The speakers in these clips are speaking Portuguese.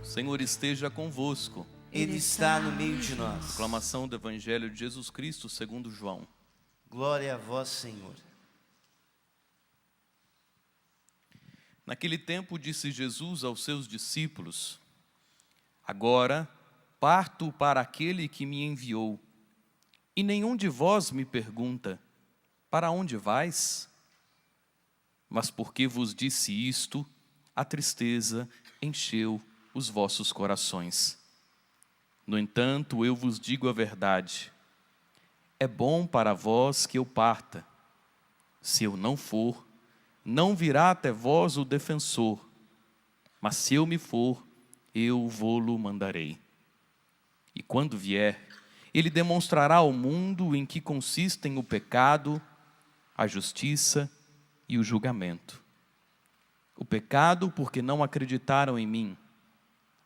Senhor esteja convosco. Ele está no meio de nós. Proclamação do Evangelho de Jesus Cristo segundo João. Glória a vós, Senhor. Naquele tempo disse Jesus aos seus discípulos: Agora parto para aquele que me enviou, e nenhum de vós me pergunta: Para onde vais? Mas porque vos disse isto, a tristeza encheu os vossos corações. No entanto, eu vos digo a verdade: é bom para vós que eu parta. Se eu não for, não virá até vós o defensor, mas se eu me for, eu vô-lo mandarei. E quando vier, ele demonstrará ao mundo em que consistem o pecado, a justiça e o julgamento. O pecado, porque não acreditaram em mim;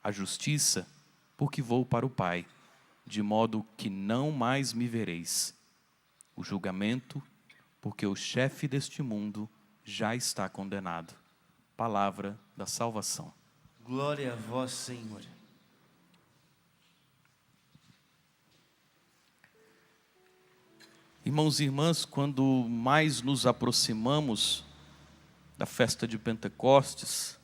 a justiça, porque vou para o Pai, de modo que não mais me vereis; o julgamento, porque o chefe deste mundo já está condenado. Palavra da salvação. Glória a vós, Senhor. Irmãos e irmãs, quando mais nos aproximamos da festa de Pentecostes,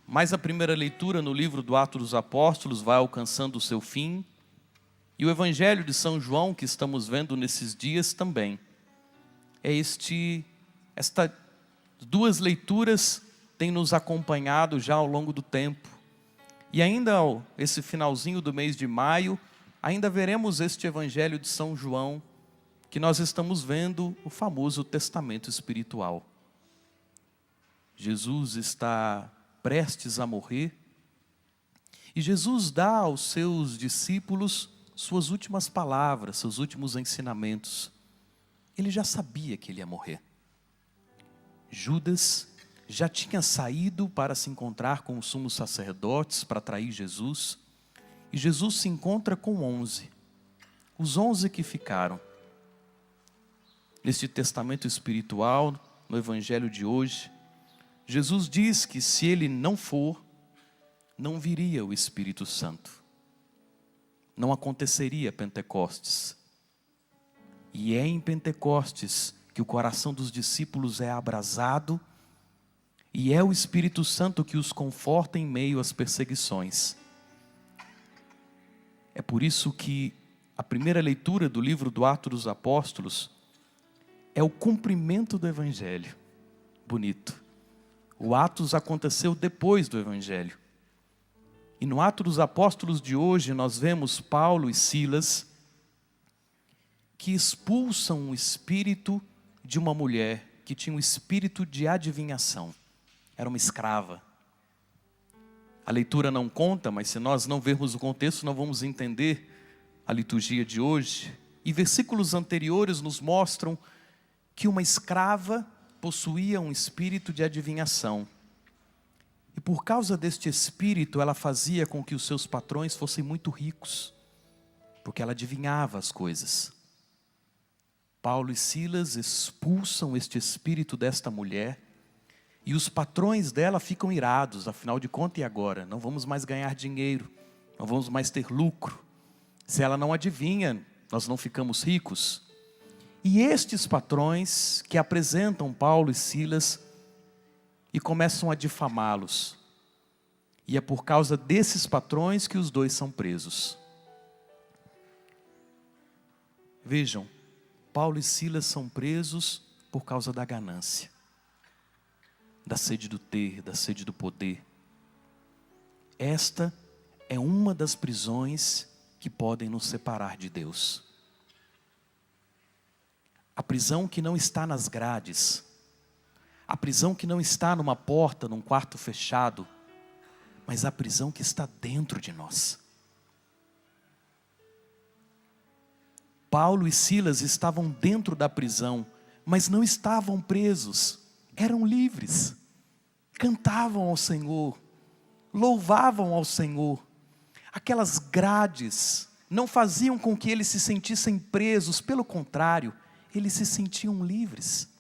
mais a primeira leitura no livro do Atos dos Apóstolos vai alcançando o seu fim, e o Evangelho de São João, que estamos vendo nesses dias também, estas duas leituras têm nos acompanhado já ao longo do tempo. E ainda esse finalzinho do mês de maio, ainda veremos este Evangelho de São João, que nós estamos vendo o famoso testamento espiritual. Jesus está prestes a morrer, e Jesus dá aos seus discípulos suas últimas palavras, seus últimos ensinamentos. Ele já sabia que ele ia morrer. Judas já tinha saído para se encontrar com os sumos sacerdotes para trair Jesus, e Jesus se encontra com 11, os 11 que ficaram. Neste testamento espiritual, no Evangelho de hoje, Jesus diz que se ele não for, não viria o Espírito Santo. Não aconteceria Pentecostes. E é em Pentecostes que o coração dos discípulos é abrasado, e é o Espírito Santo que os conforta em meio às perseguições. É por isso que a primeira leitura do livro do Atos dos Apóstolos é o cumprimento do Evangelho. Bonito. O Atos aconteceu depois do Evangelho. E no Atos dos Apóstolos de hoje nós vemos Paulo e Silas que expulsam o espírito de uma mulher que tinha um espírito de adivinhação. Era uma escrava. A leitura não conta, mas se nós não vermos o contexto, não vamos entender a liturgia de hoje. E versículos anteriores nos mostram que uma escrava possuía um espírito de adivinhação. E por causa deste espírito, ela fazia com que os seus patrões fossem muito ricos, porque ela adivinhava as coisas. Paulo e Silas expulsam este espírito desta mulher, e os patrões dela ficam irados. Afinal de contas, e agora? Não vamos mais ganhar dinheiro, não vamos mais ter lucro. Se ela não adivinha, nós não ficamos ricos. E estes patrões que apresentam Paulo e Silas e começam a difamá-los. E é por causa desses patrões que os dois são presos. Vejam, Paulo e Silas são presos por causa da ganância, da sede do ter, da sede do poder. Esta é uma das prisões que podem nos separar de Deus. A prisão que não está nas grades, a prisão que não está numa porta, num quarto fechado, mas a prisão que está dentro de nós. Paulo e Silas estavam dentro da prisão, mas não estavam presos, eram livres, cantavam ao Senhor, louvavam ao Senhor. Aquelas grades não faziam com que eles se sentissem presos, pelo contrário, eles se sentiam livres.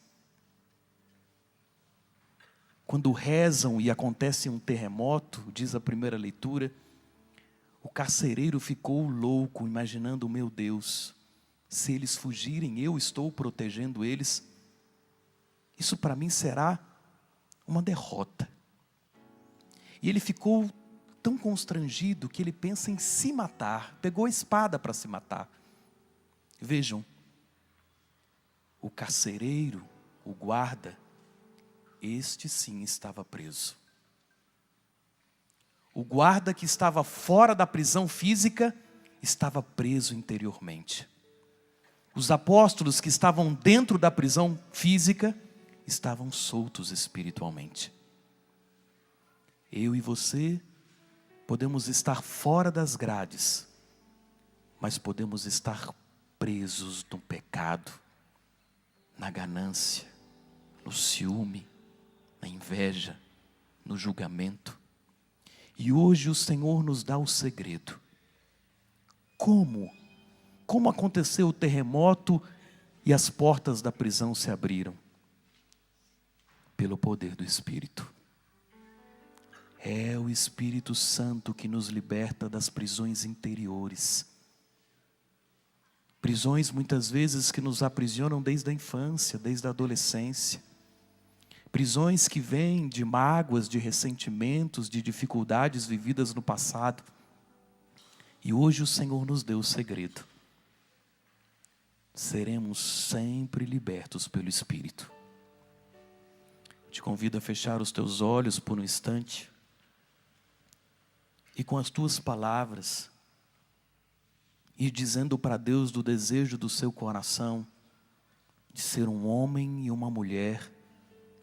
quando rezam e acontece um terremoto, diz a primeira leitura, o carcereiro ficou louco, imaginando, meu Deus, se eles fugirem, eu estou protegendo eles. Isso para mim será uma derrota. E ele ficou tão constrangido que ele pensa em se matar, pegou a espada para se matar. Vejam, o carcereiro, o guarda, este sim estava preso. O guarda que estava fora da prisão física, estava preso interiormente. Os apóstolos que estavam dentro da prisão física, estavam soltos espiritualmente. Eu e você podemos estar fora das grades, mas podemos estar presos no pecado, na ganância, no ciúme, na inveja, no julgamento. E hoje o Senhor nos dá o segredo. Como aconteceu o terremoto e as portas da prisão se abriram? Pelo poder do Espírito. É o Espírito Santo que nos liberta das prisões interiores. Prisões muitas vezes que nos aprisionam desde a infância, desde a adolescência. Prisões que vêm de mágoas, de ressentimentos, de dificuldades vividas no passado. E hoje o Senhor nos deu o segredo. Seremos sempre libertos pelo Espírito. Te convido a fechar os teus olhos por um instante. E com as tuas palavras, ir dizendo para Deus do desejo do seu coração, de ser um homem e uma mulher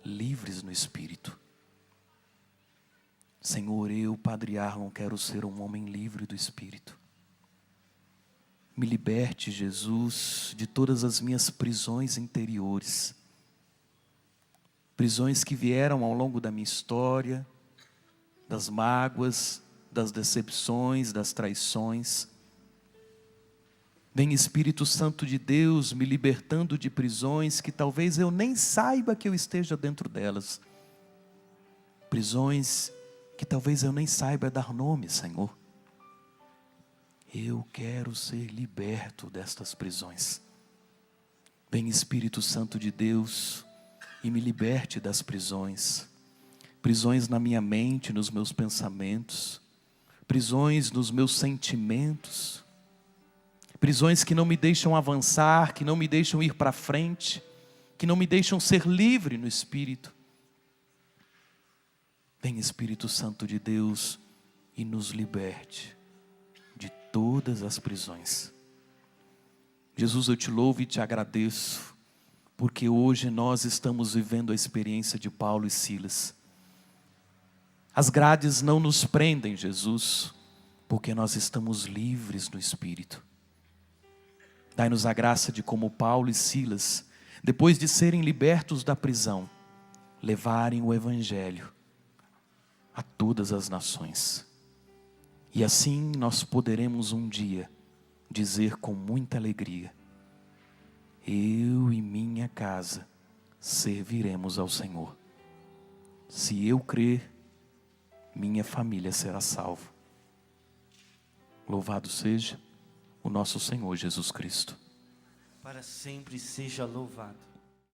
livres no Espírito. Senhor, eu, Padre Arlon, quero ser um homem livre do Espírito. Me liberte, Jesus, de todas as minhas prisões interiores. Prisões que vieram ao longo da minha história, das mágoas, das decepções, das traições. Vem Espírito Santo de Deus me libertando de prisões que talvez eu nem saiba que eu esteja dentro delas. Prisões que talvez eu nem saiba dar nome, Senhor. Eu quero ser liberto destas prisões. Vem Espírito Santo de Deus e me liberte das prisões. Prisões na minha mente, nos meus pensamentos. Prisões nos meus sentimentos. Prisões que não me deixam avançar, que não me deixam ir para frente, que não me deixam ser livre no Espírito. Vem Espírito Santo de Deus e nos liberte de todas as prisões. Jesus, eu te louvo e te agradeço, porque hoje nós estamos vivendo a experiência de Paulo e Silas. As grades não nos prendem, Jesus, porque nós estamos livres no Espírito. Dai-nos a graça de, como Paulo e Silas, depois de serem libertos da prisão, levarem o Evangelho a todas as nações. E assim nós poderemos um dia dizer com muita alegria: eu e minha casa serviremos ao Senhor. Se eu crer, minha família será salva. Louvado seja o nosso Senhor Jesus Cristo. Para sempre seja louvado.